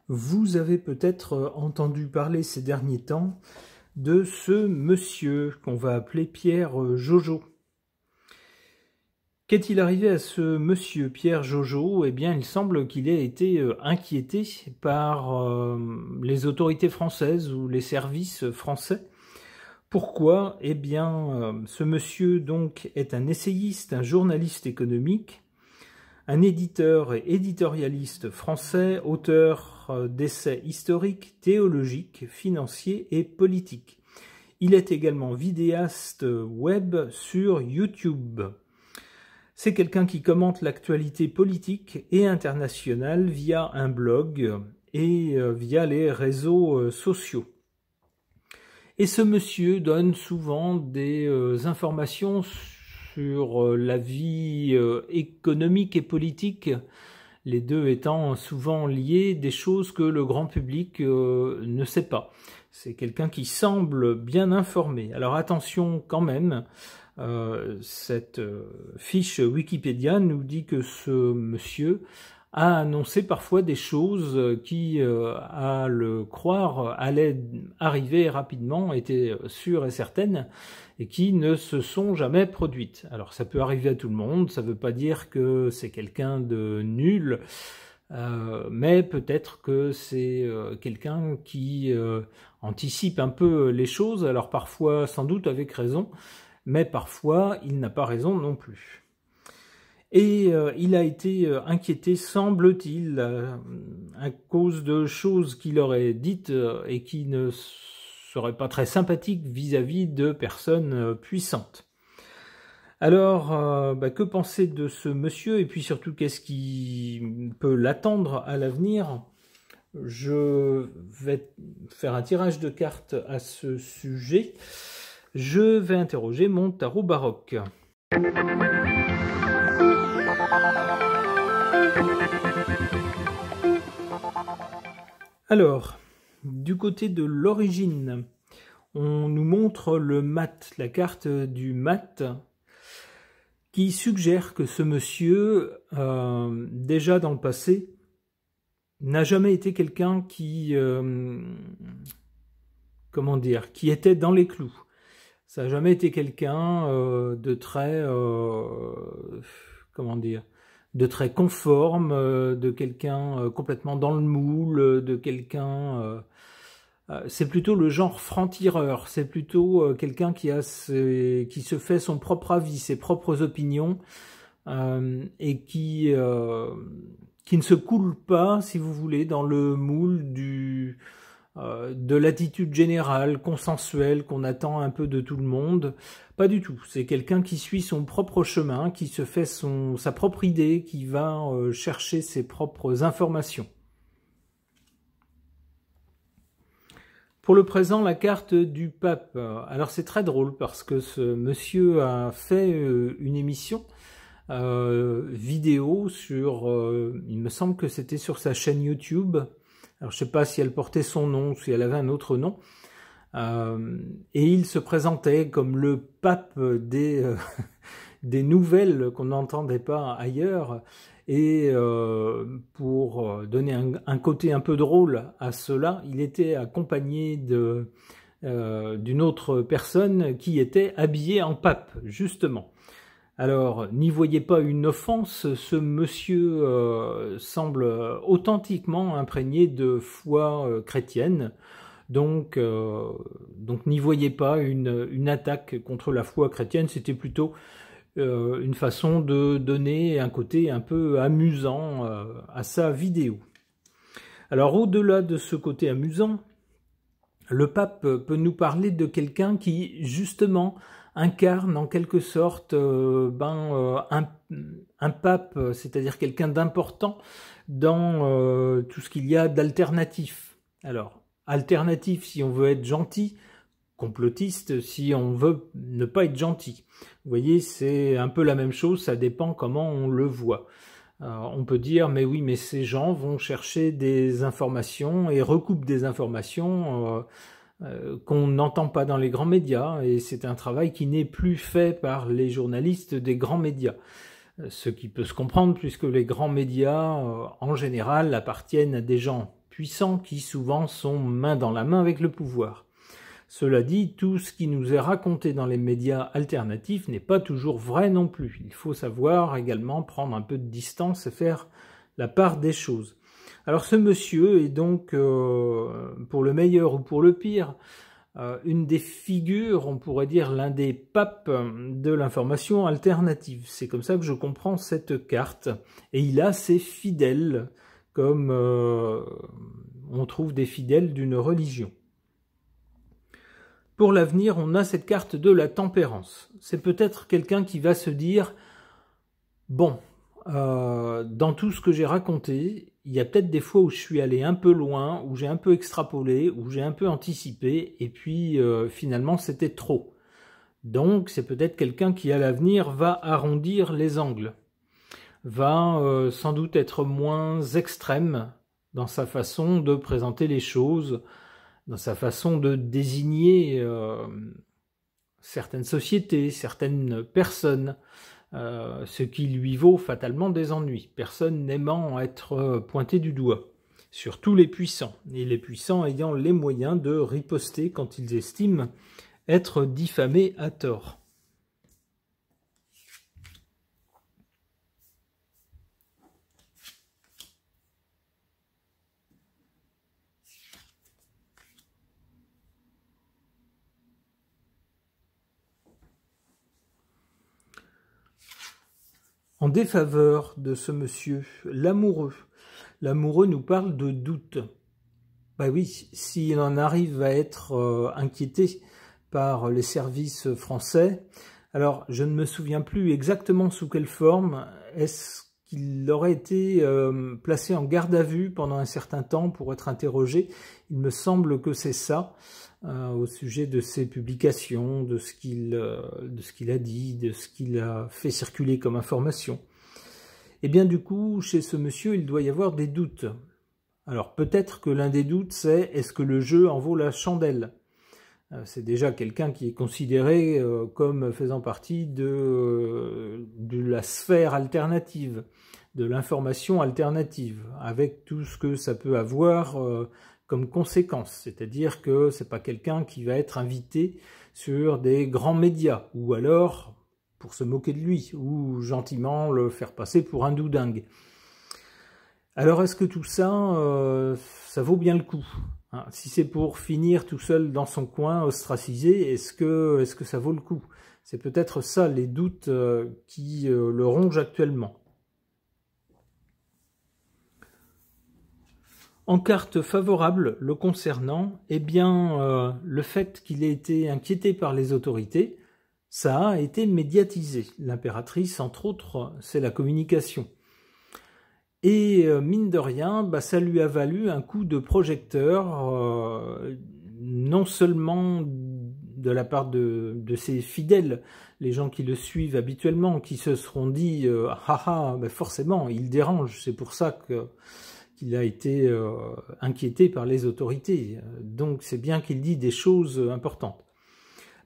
Vous avez peut-être entendu parler ces derniers temps de ce monsieur qu'on va appeler Pierre Jojo. Qu'est-il arrivé à ce monsieur Pierre Jojo? Eh bien, il semble qu'il ait été inquiété par les autorités françaises ou les services français. Pourquoi? Eh bien, ce monsieur donc est un essayiste, un journaliste économique, un éditeur et éditorialiste français, auteur d'essais historiques, théologiques, financiers et politiques. Il est également vidéaste web sur YouTube. C'est quelqu'un qui commente l'actualité politique et internationale via un blog et via les réseaux sociaux. Et ce monsieur donne souvent des informations sur la vie économique et politique, les deux étant souvent liés, des choses que le grand public ne sait pas. C'est quelqu'un qui semble bien informé. Alors attention quand même, cette fiche Wikipédia nous dit que ce monsieur a annoncé parfois des choses qui, à le croire, allaient arriver rapidement, étaient sûres et certaines, et qui ne se sont jamais produites. Alors ça peut arriver à tout le monde, ça ne veut pas dire que c'est quelqu'un de nul, mais peut-être que c'est quelqu'un qui anticipe un peu les choses, alors parfois sans doute avec raison, mais parfois il n'a pas raison non plus. Et il a été inquiété, semble-t-il, à cause de choses qu'il aurait dites et qui ne seraient pas très sympathiques vis-à-vis de personnes puissantes. Alors, que penser de ce monsieur et puis surtout qu'est-ce qui peut l'attendre à l'avenir? Je vais faire un tirage de cartes à ce sujet. Je vais interroger mon tarot baroque. Alors, du côté de l'origine, on nous montre le mat, la carte du mat, qui suggère que ce monsieur, déjà dans le passé, n'a jamais été quelqu'un qui, qui était dans les clous. Ça n'a jamais été quelqu'un de très, de très conforme, de quelqu'un complètement dans le moule, de quelqu'un... c'est plutôt le genre franc-tireur, c'est plutôt quelqu'un qui se fait son propre avis, ses propres opinions, et qui ne se coule pas, si vous voulez, dans le moule de l'attitude générale, consensuelle, qu'on attend un peu de tout le monde. Pas du tout. C'est quelqu'un qui suit son propre chemin, qui se fait sa propre idée, qui va chercher ses propres informations. Pour le présent, la carte du pape. Alors c'est très drôle parce que ce monsieur a fait une émission vidéo sur, il me semble que c'était sur sa chaîne YouTube. Alors je ne sais pas si elle portait son nom ou si elle avait un autre nom. Et il se présentait comme le pape des, des nouvelles qu'on n'entendait pas ailleurs. Et pour donner un côté un peu drôle à cela, il était accompagné d'une autre personne qui était habillée en pape, justement. Alors, n'y voyez pas une offense, ce monsieur semble authentiquement imprégné de foi chrétienne, donc n'y voyez pas une attaque contre la foi chrétienne, c'était plutôt une façon de donner un côté un peu amusant à sa vidéo. Alors, au-delà de ce côté amusant, le pape peut nous parler de quelqu'un qui, justement, incarne en quelque sorte un pape, c'est-à-dire quelqu'un d'important dans tout ce qu'il y a d'alternatif. Alors, alternatif si on veut être gentil, complotiste si on veut ne pas être gentil. Vous voyez, c'est un peu la même chose, ça dépend comment on le voit. On peut dire, mais oui, mais ces gens vont chercher des informations et recoupent des informations qu'on n'entend pas dans les grands médias, et c'est un travail qui n'est plus fait par les journalistes des grands médias. Ce qui peut se comprendre puisque les grands médias, en général, appartiennent à des gens puissants qui souvent sont main dans la main avec le pouvoir. Cela dit, tout ce qui nous est raconté dans les médias alternatifs n'est pas toujours vrai non plus. Il faut savoir également prendre un peu de distance et faire la part des choses. Alors ce monsieur est donc, pour le meilleur ou pour le pire, une des figures, on pourrait dire l'un des papes de l'information alternative. C'est comme ça que je comprends cette carte. Et il a ses fidèles, comme on trouve des fidèles d'une religion. Pour l'avenir, on a cette carte de la tempérance. C'est peut-être quelqu'un qui va se dire « Bon, dans tout ce que j'ai raconté, il y a peut-être des fois où je suis allé un peu loin, où j'ai un peu extrapolé, où j'ai un peu anticipé, et puis finalement c'était trop. Donc c'est peut-être quelqu'un qui à l'avenir va arrondir les angles, va sans doute être moins extrême dans sa façon de présenter les choses, dans sa façon de désigner certaines sociétés, certaines personnes, ce qui lui vaut fatalement des ennuis, personne n'aimant être pointé du doigt, surtout les puissants, et les puissants ayant les moyens de riposter quand ils estiment être diffamés à tort. En défaveur de ce monsieur, l'amoureux. L'amoureux nous parle de doute. Bah oui, s'il en arrive à être inquiété par les services français, alors je ne me souviens plus exactement sous quelle forme, est-ce qu'il aurait été placé en garde à vue pendant un certain temps pour être interrogé? Il me semble que c'est ça, au sujet de ses publications, de ce qu'il a dit, de ce qu'il a fait circuler comme information. Et bien du coup, chez ce monsieur, il doit y avoir des doutes. Alors peut-être que l'un des doutes, c'est est-ce que le jeu en vaut la chandelle? C'est déjà quelqu'un qui est considéré comme faisant partie de la sphère alternative, de l'information alternative, avec tout ce que ça peut avoir comme conséquence. C'est-à-dire que c'est pas quelqu'un qui va être invité sur des grands médias, ou alors pour se moquer de lui, ou gentiment le faire passer pour un doudingue. Alors est-ce que tout ça, ça vaut bien le coup? Si c'est pour finir tout seul dans son coin, ostracisé, est-ce que ça vaut le coup? C'est peut-être ça les doutes qui le rongent actuellement. En carte favorable le concernant, eh bien, le fait qu'il ait été inquiété par les autorités, ça a été médiatisé. L'impératrice, entre autres, c'est la communication. Et mine de rien, bah, ça lui a valu un coup de projecteur, non seulement de la part de ses fidèles, les gens qui le suivent habituellement, qui se seront dit « Ah, bah forcément, il dérange, c'est pour ça qu'il a été inquiété par les autorités. Donc c'est bien qu'il dit des choses importantes. »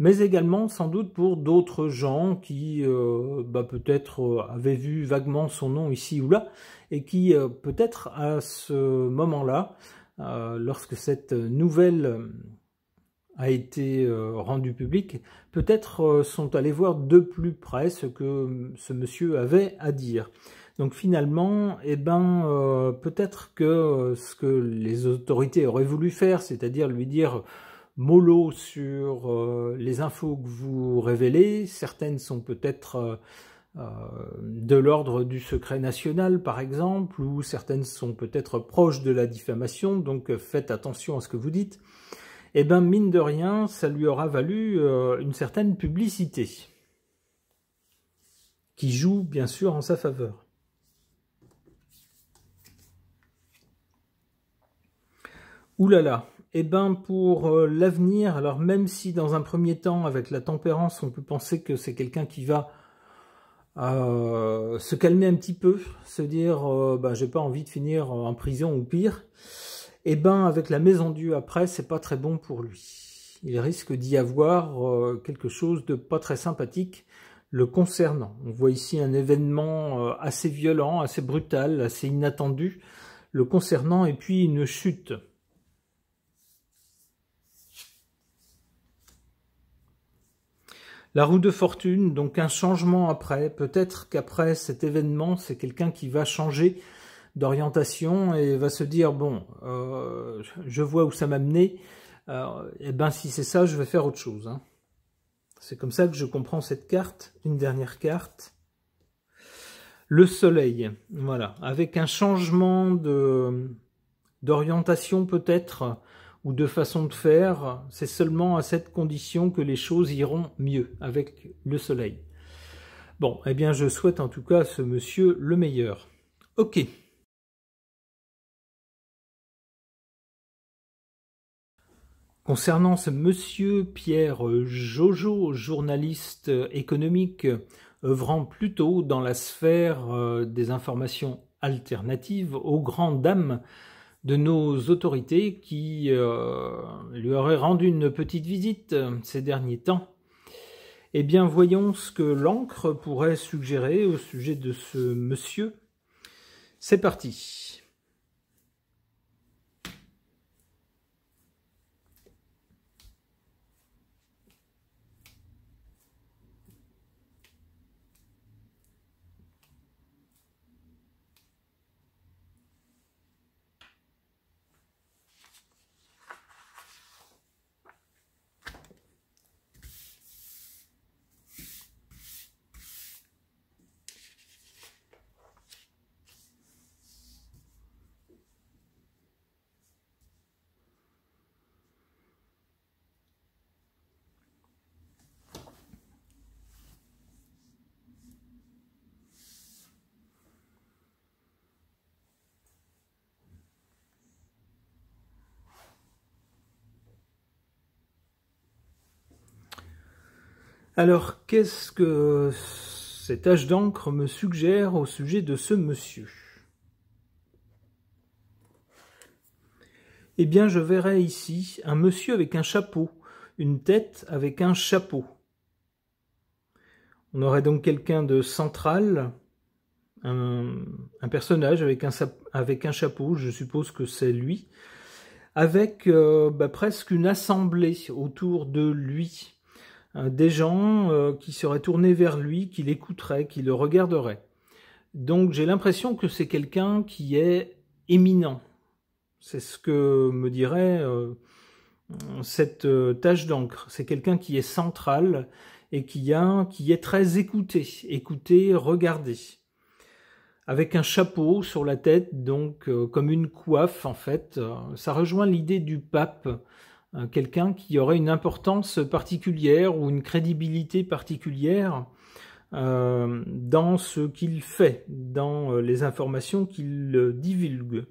Mais également sans doute pour d'autres gens qui peut-être avaient vu vaguement son nom ici ou là, et qui peut-être à ce moment-là, lorsque cette nouvelle a été rendue publique, peut-être sont allés voir de plus près ce que ce monsieur avait à dire. Donc finalement, eh ben, peut-être que ce que les autorités auraient voulu faire, c'est-à-dire lui dire mollo sur les infos que vous révélez, certaines sont peut-être de l'ordre du secret national par exemple, ou certaines sont peut-être proches de la diffamation, donc faites attention à ce que vous dites. Eh ben mine de rien, ça lui aura valu une certaine publicité, qui joue bien sûr en sa faveur. Ouh là là. Eh ben pour l'avenir, alors même si dans un premier temps, avec la tempérance, on peut penser que c'est quelqu'un qui va se calmer un petit peu, se dire j'ai pas envie de finir en prison ou pire, eh ben avec la maison Dieu après, c'est pas très bon pour lui. Il risque d'y avoir quelque chose de pas très sympathique le concernant. On voit ici un événement assez violent, assez brutal, assez inattendu le concernant, et puis une chute. La roue de fortune, donc un changement après. Peut-être qu'après cet événement, c'est quelqu'un qui va changer d'orientation et va se dire, bon, je vois où ça m'a mené, et ben si c'est ça, je vais faire autre chose. Hein. C'est comme ça que je comprends cette carte. Une dernière carte. Le soleil, voilà, avec un changement d'orientation peut-être, ou de façon de faire, c'est seulement à cette condition que les choses iront mieux avec le soleil. Bon, eh bien je souhaite en tout cas à ce monsieur le meilleur. Ok. Concernant ce monsieur Pierre Jojo, journaliste économique, œuvrant plutôt dans la sphère des informations alternatives aux grandes dames de nos autorités qui lui auraient rendu une petite visite ces derniers temps. Eh bien, voyons ce que l'encre pourrait suggérer au sujet de ce monsieur. C'est parti. Alors, qu'est-ce que ces taches d'encre me suggèrent au sujet de ce monsieur? Eh bien, je verrai ici un monsieur avec un chapeau, une tête avec un chapeau. On aurait donc quelqu'un de central, un personnage avec un chapeau, je suppose que c'est lui, avec presque une assemblée autour de lui. Des gens qui seraient tournés vers lui, qui l'écouteraient, qui le regarderaient. Donc j'ai l'impression que c'est quelqu'un qui est éminent. C'est ce que me dirait cette tache d'encre. C'est quelqu'un qui est central et qui est très écouté, regardé. Avec un chapeau sur la tête, donc comme une coiffe en fait. Ça rejoint l'idée du pape. Quelqu'un qui aurait une importance particulière ou une crédibilité particulière dans ce qu'il fait, dans les informations qu'il divulgue.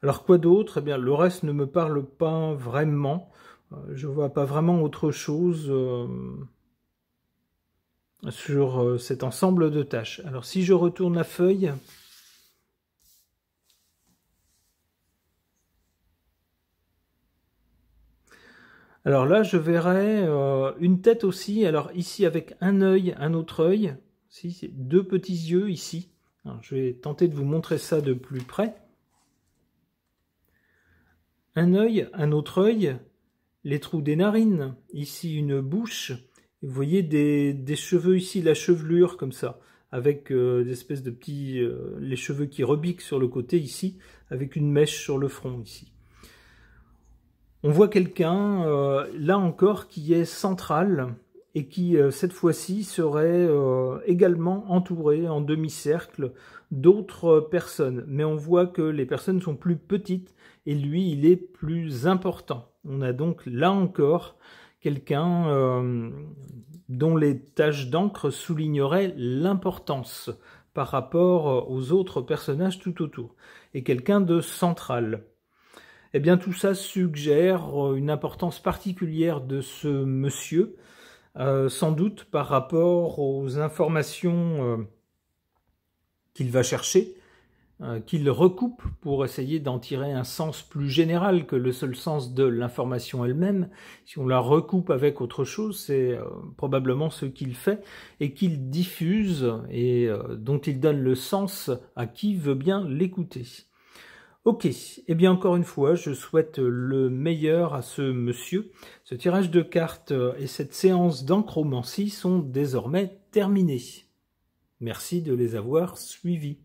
Alors quoi d'autre? Eh bien, le reste ne me parle pas vraiment. Je vois pas vraiment autre chose sur cet ensemble de tâches. Alors si je retourne la feuille... Alors là, je verrai une tête aussi. Alors ici, avec un œil, un autre œil. Si, c'est deux petits yeux ici. Alors, je vais tenter de vous montrer ça de plus près. Un œil, un autre œil. Les trous des narines. Ici, une bouche. Vous voyez des cheveux ici, la chevelure comme ça. Avec des espèces de petits... les cheveux qui rebiquent sur le côté ici. Avec une mèche sur le front ici. On voit quelqu'un, là encore, qui est central et qui, cette fois-ci, serait également entouré en demi-cercle d'autres personnes. Mais on voit que les personnes sont plus petites et lui, il est plus important. On a donc, là encore, quelqu'un dont les taches d'encre souligneraient l'importance par rapport aux autres personnages tout autour. Et quelqu'un de central. Eh bien, tout ça suggère une importance particulière de ce monsieur, sans doute par rapport aux informations qu'il va chercher, qu'il recoupe pour essayer d'en tirer un sens plus général que le seul sens de l'information elle-même. Si on la recoupe avec autre chose, c'est probablement ce qu'il fait et qu'il diffuse et dont il donne le sens à qui veut bien l'écouter. Ok, eh bien encore une fois, je souhaite le meilleur à ce monsieur. Ce tirage de cartes et cette séance d'ancromancie sont désormais terminés. Merci de les avoir suivis.